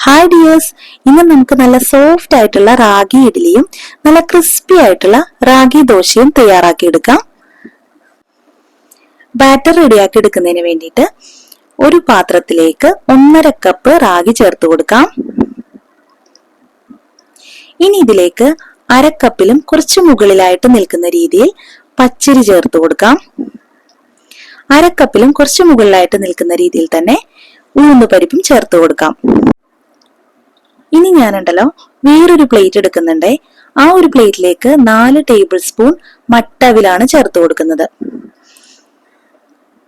Hi dears, ഇന്ന് നമുക്ക് നല്ല സോഫ്റ്റ് ആയിട്ടുള്ള റാഗി ഇഡ്ഡലിയും നല്ല ക്രിസ്പി ആയിട്ടുള്ള റാഗി ദോശയും തയ്യാറാക്കി എടുക്കാം. ബാറ്റർ റെഡിയാക്കി എടുക്കുന്നതിന് വേണ്ടിയിട്ട് ഒരു പാത്രത്തിലേക്ക് 1.5 കപ്പ് റാഗി ചേർത്ത് കൊടുക്കാം. ഇനി ഇതിലേക്ക് അരക്കപ്പിലും കുറച്ച് മുകളിലായിട്ട് നിൽക്കുന്ന രീതിയിൽ പച്ചരി ചേർത്ത് കൊടുക്കാം. അരക്കപ്പിലും കുറച്ച് മുകളിലായിട്ട് നിൽക്കുന്ന രീതിയിൽ തന്നെ ഉഴുന്നുപരിപ്പും ചേർത്ത് കൊടുക്കാം. ഇനി ഞാനുണ്ടല്ലോ വേറൊരു പ്ലേറ്റ് എടുക്കുന്നുണ്ട്. ആ ഒരു പ്ലേറ്റിലേക്ക് 4 ടേബിൾ സ്പൂൺ മട്ടവിലാണ് ചേർത്ത് കൊടുക്കുന്നത്.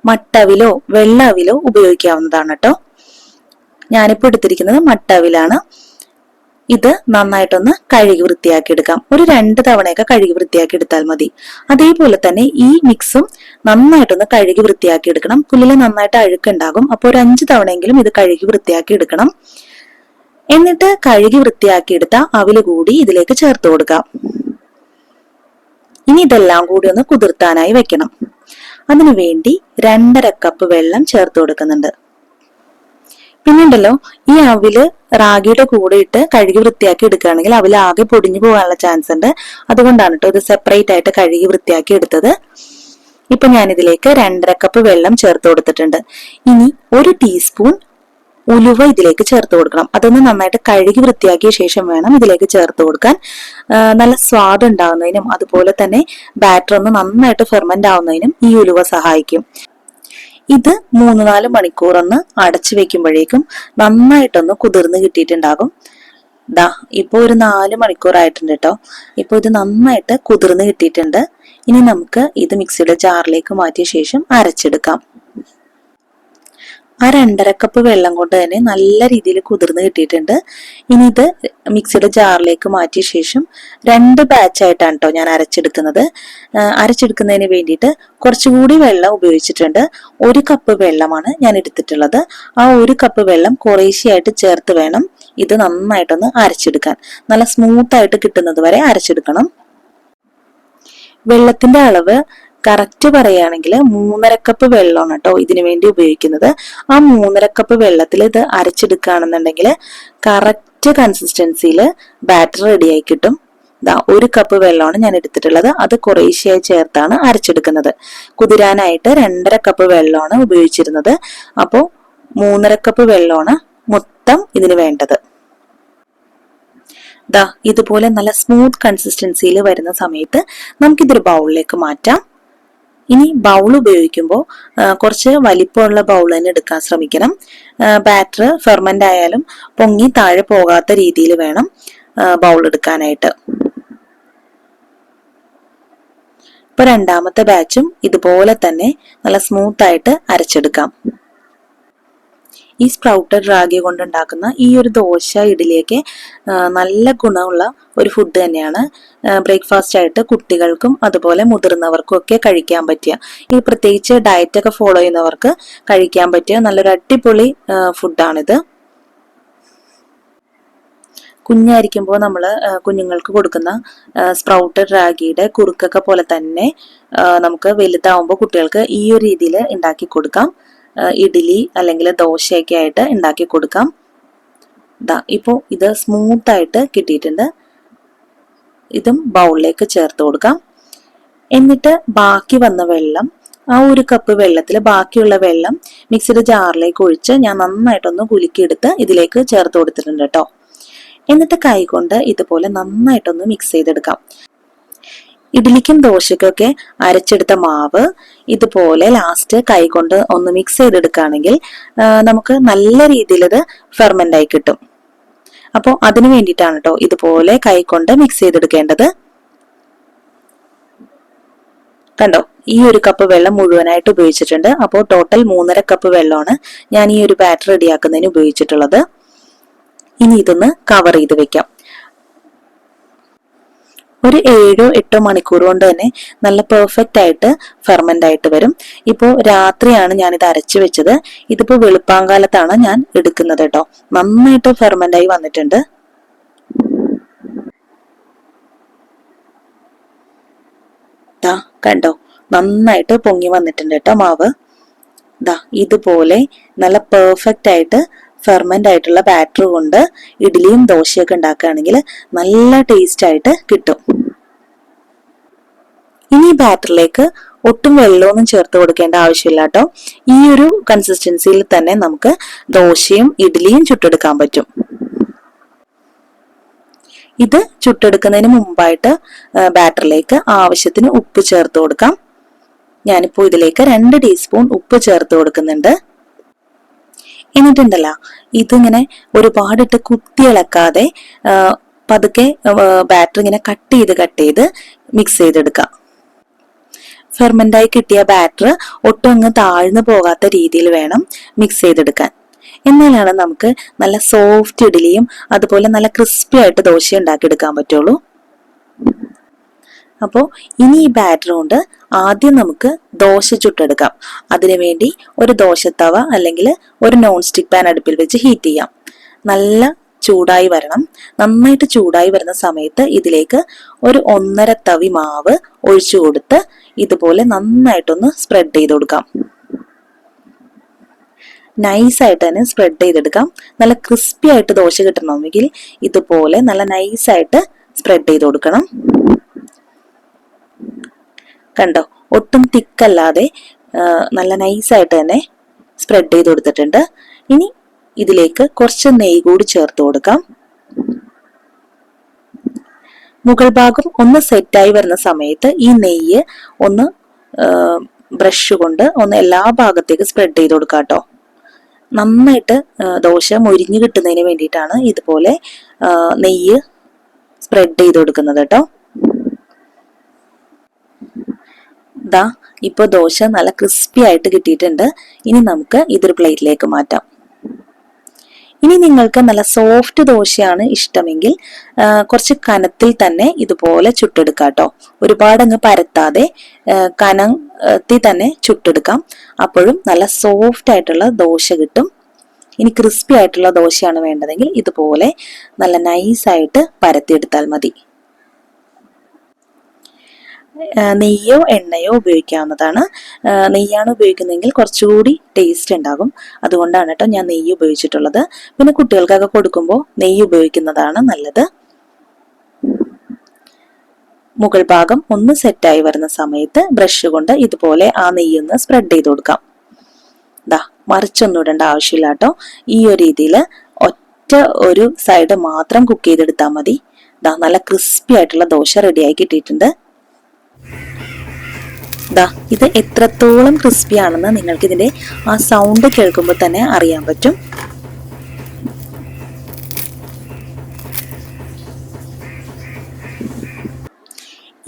മട്ടവിലോ വെള്ളവിലോ ഉപയോഗിക്കാവുന്നതാണ് കേട്ടോ. ഞാനിപ്പോ എടുത്തിരിക്കുന്നത് മട്ടവിലാണ്. ഇത് നന്നായിട്ടൊന്ന് കഴുകി വൃത്തിയാക്കി എടുക്കാം. ഒരു 2 തവണയൊക്കെ കഴുകി വൃത്തിയാക്കി എടുത്താൽ മതി. അതേപോലെ തന്നെ ഈ മിക്സും നന്നായിട്ടൊന്ന് കഴുകി വൃത്തിയാക്കി എടുക്കണം. പുല്ലിൽ നന്നായിട്ട് അഴുക്കുണ്ടാകും. അപ്പോൾ ഒരു 5 തവണയെങ്കിലും ഇത് കഴുകി വൃത്തിയാക്കി എടുക്കണം. എന്നിട്ട് കഴുകി വൃത്തിയാക്കിയെടുത്ത അവില് കൂടി ഇതിലേക്ക് ചേർത്ത് കൊടുക്കാം. ഇനി ഇതെല്ലാം കൂടി ഒന്ന് കുതിർത്താനായി വെക്കണം. അതിനുവേണ്ടി 2.5 കപ്പ് വെള്ളം ചേർത്ത് കൊടുക്കുന്നുണ്ട്. പിന്നുണ്ടല്ലോ, ഈ അവില് റാഗിയുടെ കൂടെ ഇട്ട് കഴുകി വൃത്തിയാക്കി എടുക്കുകയാണെങ്കിൽ അവില് ആകെ പൊടിഞ്ഞു പോകാനുള്ള ചാൻസ് ഉണ്ട്. അതുകൊണ്ടാണ് കേട്ടോ ഇത് സെപ്പറേറ്റ് ആയിട്ട് കഴുകി വൃത്തിയാക്കി എടുത്തത്. ഇപ്പൊ ഞാനിതിലേക്ക് 2.5 കപ്പ് വെള്ളം ചേർത്ത് കൊടുത്തിട്ടുണ്ട്. ഇനി 1 ടീസ്പൂൺ ഉലുവ ഇതിലേക്ക് ചേർത്ത് കൊടുക്കണം. അതൊന്ന് നന്നായിട്ട് കഴുകി വൃത്തിയാക്കിയ ശേഷം വേണം ഇതിലേക്ക് ചേർത്ത് കൊടുക്കാൻ. നല്ല സ്വാദ് ഉണ്ടാവുന്നതിനും അതുപോലെ തന്നെ ബാറ്റർ ഒന്ന് നന്നായിട്ട് ഫെർമെന്റ് ആവുന്നതിനും ഈ ഉലുവ സഹായിക്കും. ഇത് 3-4 മണിക്കൂർ ഒന്ന് അടച്ചു വെക്കുമ്പോഴേക്കും നന്നായിട്ടൊന്ന് കുതിർന്ന് കിട്ടിയിട്ടുണ്ടാകും. ഇപ്പൊ ഒരു 4 മണിക്കൂർ ആയിട്ടുണ്ട് കേട്ടോ. ഇപ്പൊ ഇത് നന്നായിട്ട് കുതിർന്ന് കിട്ടിയിട്ടുണ്ട്. ഇനി നമുക്ക് ഇത് മിക്സിയുടെ ജാറിലേക്ക് മാറ്റിയ ശേഷം അരച്ചെടുക്കാം. ആ 2.5 കപ്പ് വെള്ളം കൊണ്ട് തന്നെ നല്ല രീതിയിൽ കുതിർന്ന് കിട്ടിയിട്ടുണ്ട്. ഇനി ഇത് മിക്സിയുടെ ജാറിലേക്ക് മാറ്റിയ ശേഷം 2 ബാച്ചായിട്ടാണ് കേട്ടോ ഞാൻ അരച്ചെടുക്കുന്നത്. അരച്ചെടുക്കുന്നതിന് വേണ്ടിയിട്ട് കുറച്ചുകൂടി വെള്ളം ഉപയോഗിച്ചിട്ടുണ്ട്. 1 കപ്പ് വെള്ളമാണ് ഞാൻ എടുത്തിട്ടുള്ളത്. ആ 1 കപ്പ് വെള്ളം കുറേശ്ശെയായിട്ട് ചേർത്ത് വേണം ഇത് നന്നായിട്ടൊന്ന് അരച്ചെടുക്കാൻ. നല്ല സ്മൂത്ത് ആയിട്ട് കിട്ടുന്നത് വരെ അരച്ചെടുക്കണം. വെള്ളത്തിന്റെ അളവ് കറക്റ്റ് പറയുകയാണെങ്കിൽ 3.5 കപ്പ് വെള്ളമാണ് കേട്ടോ ഇതിനു വേണ്ടി ഉപയോഗിക്കുന്നത്. ആ 3.5 കപ്പ് വെള്ളത്തിൽ ഇത് അരച്ചെടുക്കുകയാണെന്നുണ്ടെങ്കിൽ കറക്റ്റ് കൺസിസ്റ്റൻസിയിൽ ബാറ്റർ റെഡിയായി കിട്ടും. 1 കപ്പ് വെള്ളമാണ് ഞാൻ എടുത്തിട്ടുള്ളത്. അത് കുറേശ്ശെയായി ചേർത്താണ് അരച്ചെടുക്കുന്നത്. കുതിരാനായിട്ട് 2.5 കപ്പ് വെള്ളമാണ് ഉപയോഗിച്ചിരുന്നത്. അപ്പോൾ 3.5 കപ്പ് വെള്ളമാണ് മൊത്തം ഇതിന് വേണ്ടത്. ഇതുപോലെ നല്ല സ്മൂത്ത് കൺസിസ്റ്റൻസിയിൽ വരുന്ന സമയത്ത് നമുക്കിതൊരു ബൗളിലേക്ക് മാറ്റാം. ഇനി ബൗൾ ഉപയോഗിക്കുമ്പോൾ കുറച്ച് വലിപ്പമുള്ള ബൗൾ തന്നെ എടുക്കാൻ ശ്രമിക്കണം. ബാറ്റർ ഫെർമെന്റ് ആയാലും പൊങ്ങി താഴെ പോകാത്ത രീതിയിൽ വേണം ബൗൾ എടുക്കാനായിട്ട്. ഇപ്പൊ 2ാമത്തെ ബാച്ചും ഇതുപോലെ തന്നെ നല്ല സ്മൂത്ത് ആയിട്ട് അരച്ചെടുക്കാം. ഈ സ്പ്രൗട്ടഡ് റാഗി കൊണ്ടുണ്ടാക്കുന്ന ഈ ഒരു ദോശ ഇഡ്ഡലിയൊക്കെ നല്ല ഗുണമുള്ള ഒരു ഫുഡ് തന്നെയാണ്. ബ്രേക്ക്ഫാസ്റ്റ് ആയിട്ട് കുട്ടികൾക്കും അതുപോലെ മുതിർന്നവർക്കും ഒക്കെ കഴിക്കാൻ പറ്റിയ, ഈ പ്രത്യേകിച്ച് ഡയറ്റ് ഒക്കെ ഫോളോ ചെയ്യുന്നവർക്ക് കഴിക്കാൻ പറ്റിയ നല്ലൊരു അടിപൊളി ഫുഡാണിത്. കുഞ്ഞായിരിക്കുമ്പോൾ നമ്മൾ കുഞ്ഞുങ്ങൾക്ക് കൊടുക്കുന്ന സ്പ്രൗട്ടഡ് റാഗിയുടെ കുറുക്കൊക്കെ പോലെ തന്നെ നമുക്ക് വലുതാവുമ്പോൾ കുട്ടികൾക്ക് ഈ ഒരു രീതിയിൽ ഉണ്ടാക്കി കൊടുക്കാം. ഇഡ്ഡലി അല്ലെങ്കിൽ ദോശയൊക്കെ ആയിട്ട് ഉണ്ടാക്കി കൊടുക്കാം. ഇപ്പോൾ ഇത് സ്മൂത്ത് ആയിട്ട് കിട്ടിയിട്ടുണ്ട്. ഇതും ബൗളിലേക്ക് ചേർത്ത് കൊടുക്കാം. എന്നിട്ട് ബാക്കി വന്ന വെള്ളം, ആ 1 കപ്പ് വെള്ളത്തിൽ ബാക്കിയുള്ള വെള്ളം മിക്സിയുടെ ജാറിലേക്ക് ഒഴിച്ച് ഞാൻ നന്നായിട്ടൊന്ന് കുലുക്കിയെടുത്ത് ഇതിലേക്ക് ചേർത്ത് കൊടുത്തിട്ടുണ്ട് കേട്ടോ. എന്നിട്ട് കൈകൊണ്ട് ഇതുപോലെ നന്നായിട്ടൊന്ന് മിക്സ് ചെയ്തെടുക്കാം. ഇഡ്ഡലിക്കും ദോശയ്ക്കൊക്കെ അരച്ചെടുത്ത മാവ് ഇതുപോലെ ലാസ്റ്റ് കൈകൊണ്ട് ഒന്ന് മിക്സ് ചെയ്തെടുക്കുകയാണെങ്കിൽ നമുക്ക് നല്ല രീതിയിൽ ഇത് ഫെർമെന്റ് ആയി കിട്ടും. അപ്പോൾ അതിനു വേണ്ടിയിട്ടാണ് കേട്ടോ ഇതുപോലെ കൈകൊണ്ട് മിക്സ് ചെയ്തെടുക്കേണ്ടത്. കണ്ടോ, ഈ 1 കപ്പ് വെള്ളം മുഴുവനായിട്ട് ഉപയോഗിച്ചിട്ടുണ്ട്. അപ്പോൾ ടോട്ടൽ 3.5 കപ്പ് വെള്ളമാണ് ഞാൻ ഈ ഒരു ബാറ്റർ റെഡിയാക്കുന്നതിന് ഉപയോഗിച്ചിട്ടുള്ളത്. ഇനി ഇതൊന്ന് കവർ ചെയ്ത് വെക്കാം. ഒരു 7-8 മണിക്കൂർ കൊണ്ട് തന്നെ നല്ല പെർഫെക്റ്റ് ആയിട്ട് ഫെർമെന്റ് ആയിട്ട് വരും. ഇപ്പോൾ രാത്രിയാണ് ഞാൻ ഇത് അരച്ചു വെച്ചത്. ഇതിപ്പോ വെളുപ്പാങ്കാലത്താണ് ഞാൻ എടുക്കുന്നത് കേട്ടോ. നന്നായിട്ട് ഫെർമെന്റ് ആയി വന്നിട്ടുണ്ട്. കണ്ടോ, നന്നായിട്ട് പൊങ്ങി വന്നിട്ടുണ്ട് കേട്ടോ മാവ്. ഇതുപോലെ നല്ല പെർഫെക്റ്റ് ആയിട്ട് ഫെർമെന്റ് ആയിട്ടുള്ള ബാറ്റർ കൊണ്ട് ഇഡ്ഡലിയും ദോശയൊക്കെ ഉണ്ടാക്കുകയാണെങ്കിൽ നല്ല ടേസ്റ്റ് ആയിട്ട് കിട്ടും. ഇനി ഈ ബാറ്ററിലേക്ക് ഒട്ടും വെള്ളമൊന്നും ചേർത്ത് കൊടുക്കേണ്ട ആവശ്യമില്ല കേട്ടോ. ഈ ഒരു കൺസിസ്റ്റൻസിയിൽ തന്നെ നമുക്ക് ദോശയും ഇഡ്ഡലിയും ചുട്ടെടുക്കാൻ പറ്റും. ഇത് ചുട്ടെടുക്കുന്നതിന് മുമ്പായിട്ട് ബാറ്ററിലേക്ക് ആവശ്യത്തിന് ഉപ്പ് ചേർത്ത് കൊടുക്കാം. ഞാനിപ്പോൾ ഇതിലേക്ക് 2 ടീസ്പൂൺ ഉപ്പ് ചേർത്ത് കൊടുക്കുന്നുണ്ട്. എന്നിട്ടുണ്ടല്ലോ, ഇതിങ്ങനെ ഒരുപാടിട്ട് കുത്തി ഇളക്കാതെ പതുക്കെ ബാറ്റർ ഇങ്ങനെ കട്ട് ചെയ്ത് മിക്സ് ചെയ്തെടുക്കാം. ഫെർമെന്റായി കിട്ടിയ ബാറ്റർ ഒട്ടും അങ്ങ് താഴ്ന്നു പോകാത്ത രീതിയിൽ വേണം മിക്സ് ചെയ്തെടുക്കാൻ. എന്നാലാണ് നമുക്ക് നല്ല സോഫ്റ്റ് ഇഡ്ഡലിയും അതുപോലെ നല്ല ക്രിസ്പി ആയിട്ട് ദോശ ഉണ്ടാക്കിയെടുക്കാൻ പറ്റുള്ളൂ. അപ്പോൾ ഇനി ഈ ബാറ്റർ കൊണ്ട് ആദ്യം നമുക്ക് ദോശ ചുട്ടെടുക്കാം. അതിനുവേണ്ടി ഒരു ദോശത്തവ അല്ലെങ്കിൽ ഒരു നോൺ സ്റ്റിക്ക് പാൻ അടുപ്പിൽ വെച്ച് ഹീറ്റ് ചെയ്യാം. നല്ല ചൂടായി വരണം. നന്നായിട്ട് ചൂടായി വരുന്ന സമയത്ത് ഇതിലേക്ക് ഒരു 1.5 തവി മാവ് ഒഴിച്ചു കൊടുത്ത് ഇതുപോലെ നന്നായിട്ടൊന്ന് സ്പ്രെഡ് ചെയ്ത് കൊടുക്കാം. നൈസായിട്ട് തന്നെ സ്പ്രെഡ് ചെയ്തെടുക്കാം. നല്ല ക്രിസ്പി ആയിട്ട് ദോശ കിട്ടണമെങ്കിൽ ഇതുപോലെ നല്ല നൈസായിട്ട് സ്പ്രെഡ് ചെയ്ത് കൊടുക്കണം. കണ്ടോ, ഒട്ടും തിക്കല്ലാതെ നല്ല നൈസായിട്ട് തന്നെ സ്പ്രെഡ് ചെയ്ത് കൊടുത്തിട്ടുണ്ട്. ഇനി ഇതിലേക്ക് കുറച്ച് നെയ്യ് കൂടി ചേർത്ത് കൊടുക്കാം. മുകൾ ഭാഗം ഒന്ന് സെറ്റായി വരുന്ന സമയത്ത് ഈ നെയ്യ് ഒന്ന് ബ്രഷ് കൊണ്ട് ഒന്ന് എല്ലാ ഭാഗത്തേക്ക് സ്പ്രെഡ് ചെയ്ത് കൊടുക്കാം കേട്ടോ. നന്നായിട്ട് ദോശ മൊരിഞ്ഞു കിട്ടുന്നതിന് വേണ്ടിയിട്ടാണ് ഇതുപോലെ നെയ്യ് സ്പ്രെഡ് ചെയ്ത് കൊടുക്കുന്നത് കേട്ടോ. ദാ ഇപ്പൊ ദോശ നല്ല ക്രിസ്പി ആയിട്ട് കിട്ടിയിട്ടുണ്ട്. ഇനി നമുക്ക് ഇതൊരു പ്ലേറ്റിലേക്ക് മാറ്റാം. ഇനി നിങ്ങൾക്ക് നല്ല സോഫ്റ്റ് ദോശയാണ് ഇഷ്ടമെങ്കിൽ കുറച്ച് കനത്തിൽ തന്നെ ഇതുപോലെ ചുട്ടെടുക്കാം കേട്ടോ. ഒരുപാട് അങ്ങ് പരത്താതെ കനത്തിൽ തന്നെ ചുട്ടെടുക്കാം. അപ്പോഴും നല്ല സോഫ്റ്റ് ആയിട്ടുള്ള ദോശ കിട്ടും. ഇനി ക്രിസ്പി ആയിട്ടുള്ള ദോശയാണ് വേണ്ടതെങ്കിൽ ഇതുപോലെ നല്ല നൈസായിട്ട് പരത്തിയെടുത്താൽ മതി. നെയ്യോ എണ്ണയോ ഉപയോഗിക്കാവുന്നതാണ്. നെയ്യാണ് ഉപയോഗിക്കുന്നതെങ്കിൽ കുറച്ചുകൂടി ടേസ്റ്റ് ഉണ്ടാകും. അതുകൊണ്ടാണ് കേട്ടോ ഞാൻ നെയ്യ് ഉപയോഗിച്ചിട്ടുള്ളത്. പിന്നെ കുട്ടികൾക്കൊക്കെ കൊടുക്കുമ്പോൾ നെയ്യ് ഉപയോഗിക്കുന്നതാണ് നല്ലത്. മുകൾ ഭാഗം ഒന്ന് സെറ്റായി വരുന്ന സമയത്ത് ബ്രഷ് കൊണ്ട് ഇതുപോലെ ആ നെയ്യൊന്ന് സ്പ്രെഡ് ചെയ്ത് കൊടുക്കാം. ദാ മറിച്ചൊന്നും ഇടേണ്ട ആവശ്യമില്ല കേട്ടോ. ഈ ഒരു രീതിയിൽ ഒറ്റ ഒരു സൈഡ് മാത്രം കുക്ക് ചെയ്തെടുത്താൽ മതി. ദാ നല്ല ക്രിസ്പി ആയിട്ടുള്ള ദോശ റെഡിയായി കിട്ടിയിട്ടുണ്ട്. ദാ ഇത് എത്രത്തോളം ക്രിസ്പി ആണെന്ന് നിങ്ങൾക്ക് ഇതിന്റെ ആ സൗണ്ട് കേൾക്കുമ്പോൾ തന്നെ അറിയാൻ പറ്റും.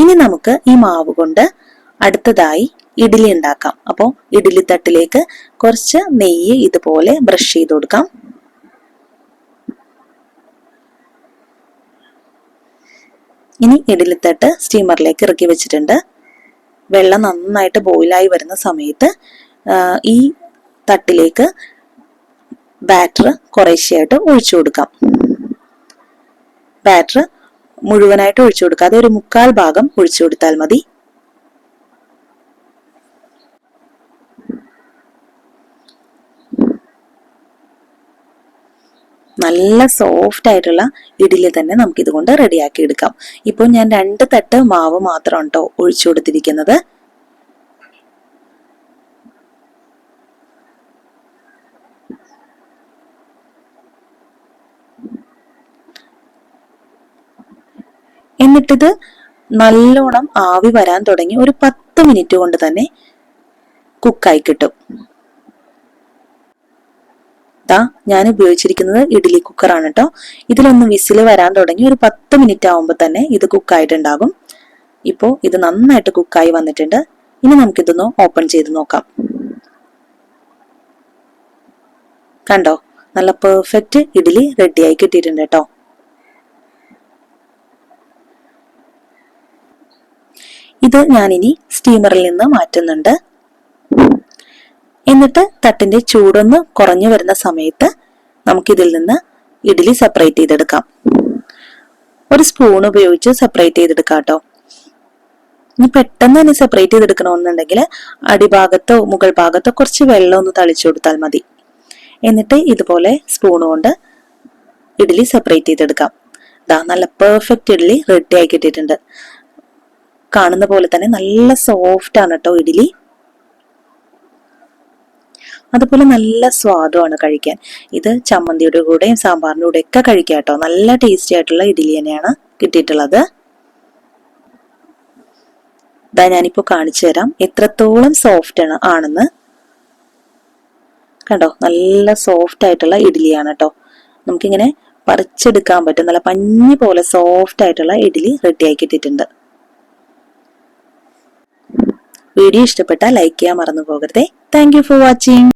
ഇനി നമുക്ക് ഈ മാവ് കൊണ്ട് അടുത്തതായി ഇഡ്ഡലി ഉണ്ടാക്കാം. അപ്പോൾ ഇഡ്ഡലി തട്ടിലേക്ക് കുറച്ച് നെയ്യ് ഇതുപോലെ ബ്രഷ് ചെയ്ത് കൊടുക്കാം. ഇനി ഇഡ്ഡലിത്തട്ട് സ്റ്റീമറിലേക്ക് ഇറക്കി വെച്ചിട്ടുണ്ട്. വെള്ളം നന്നായിട്ട് ബോയിലായി വരുന്ന സമയത്ത് ഈ തട്ടിലേക്ക് ബാറ്റർ കുറേശ്ശെയായിട്ട് ഒഴിച്ചു കൊടുക്കാം. ബാറ്റർ മുഴുവനായിട്ട് ഒഴിച്ചു കൊടുക്കാതെ ഒരു 1/4 ഭാഗം ഒഴിച്ചു കൊടുത്താൽ മതി. നല്ല സോഫ്റ്റ് ആയിട്ടുള്ള ഇഡ്ഡലി തന്നെ നമുക്ക് ഇതുകൊണ്ട് റെഡിയാക്കി എടുക്കാം. ഇപ്പോൾ ഞാൻ 2 തട്ട് മാവ് മാത്രം കേട്ടോ ഒഴിച്ചു കൊടുത്തിരിക്കുന്നത്. എന്നിട്ടിത് നല്ലോണം ആവി വരാൻ തുടങ്ങി ഒരു 10 മിനിറ്റ് കൊണ്ട് തന്നെ കുക്കായി കിട്ടും. ഞാൻ ഉപയോഗിച്ചിരിക്കുന്നത് ഇഡ്ഡലി കുക്കറാണ് കേട്ടോ. ഇതിലൊന്ന് വിസിൽ വരാൻ തുടങ്ങി ഒരു 10 മിനിറ്റ് ആവുമ്പോൾ തന്നെ ഇത് കുക്കായിട്ടുണ്ടാകും. ഇപ്പോൾ ഇത് നന്നായിട്ട് കുക്കായി വന്നിട്ടുണ്ട്. ഇനി നമുക്കിതൊന്ന് ഓപ്പൺ ചെയ്ത് നോക്കാം. കണ്ടോ, നല്ല പെർഫെക്റ്റ് ഇഡ്ഡലി റെഡിയായി കിട്ടിയിട്ടുണ്ട് കേട്ടോ. ഇത് ഞാനിനി സ്റ്റീമറിൽ നിന്ന് മാറ്റുന്നുണ്ട്. എന്നിട്ട് തട്ടിന്റെ ചൂടൊന്ന് കുറഞ്ഞു വരുന്ന സമയത്ത് നമുക്കിതിൽ നിന്ന് ഇഡ്ഡലി സെപ്പറേറ്റ് ചെയ്തെടുക്കാം. ഒരു സ്പൂൺ ഉപയോഗിച്ച് സെപ്പറേറ്റ് ചെയ്തെടുക്കാം കേട്ടോ. ഇനി പെട്ടെന്ന് തന്നെ സെപ്പറേറ്റ് ചെയ്തെടുക്കണമെന്നുണ്ടെങ്കിൽ അടിഭാഗത്തോ മുകൾ ഭാഗത്തോ കുറച്ച് വെള്ളം ഒന്ന് തളിച്ചു കൊടുത്താൽ മതി. എന്നിട്ട് ഇതുപോലെ സ്പൂൺ കൊണ്ട് ഇഡ്ഡലി സെപ്പറേറ്റ് ചെയ്തെടുക്കാം. ദാ നല്ല പെർഫെക്റ്റ് ഇഡ്ഡലി റെഡി ആയി കിട്ടിയിട്ടുണ്ട്. കാണുന്ന പോലെ തന്നെ നല്ല സോഫ്റ്റ് ആണ് കേട്ടോ ഇഡ്ഡലി. അതുപോലെ നല്ല സ്വാദുമാണ് കഴിക്കാൻ. ഇത് ചമ്മന്തിയുടെ കൂടെയും സാമ്പാറിന്റെ കൂടെ ഒക്കെ കഴിക്കാം കേട്ടോ. നല്ല ടേസ്റ്റി ആയിട്ടുള്ള ഇഡ്ഡലി തന്നെയാണ് കിട്ടിയിട്ടുള്ളത്. ഇതാ ഞാനിപ്പോ കാണിച്ചു തരാം എത്രത്തോളം സോഫ്റ്റ് ആണെന്ന്. കണ്ടോ, നല്ല സോഫ്റ്റ് ആയിട്ടുള്ള ഇഡ്ഡലിയാണ് കേട്ടോ. നമുക്കിങ്ങനെ പറിച്ചെടുക്കാൻ പറ്റും. നല്ല പഞ്ഞി പോലെ സോഫ്റ്റ് ആയിട്ടുള്ള ഇഡ്ഡലി റെഡി ആയി കിട്ടിയിട്ടുണ്ട്. വീഡിയോ ഇഷ്ടപ്പെട്ടാൽ ലൈക്ക് ചെയ്യാൻ മറന്നു പോകരുതേ. Thank you for watching.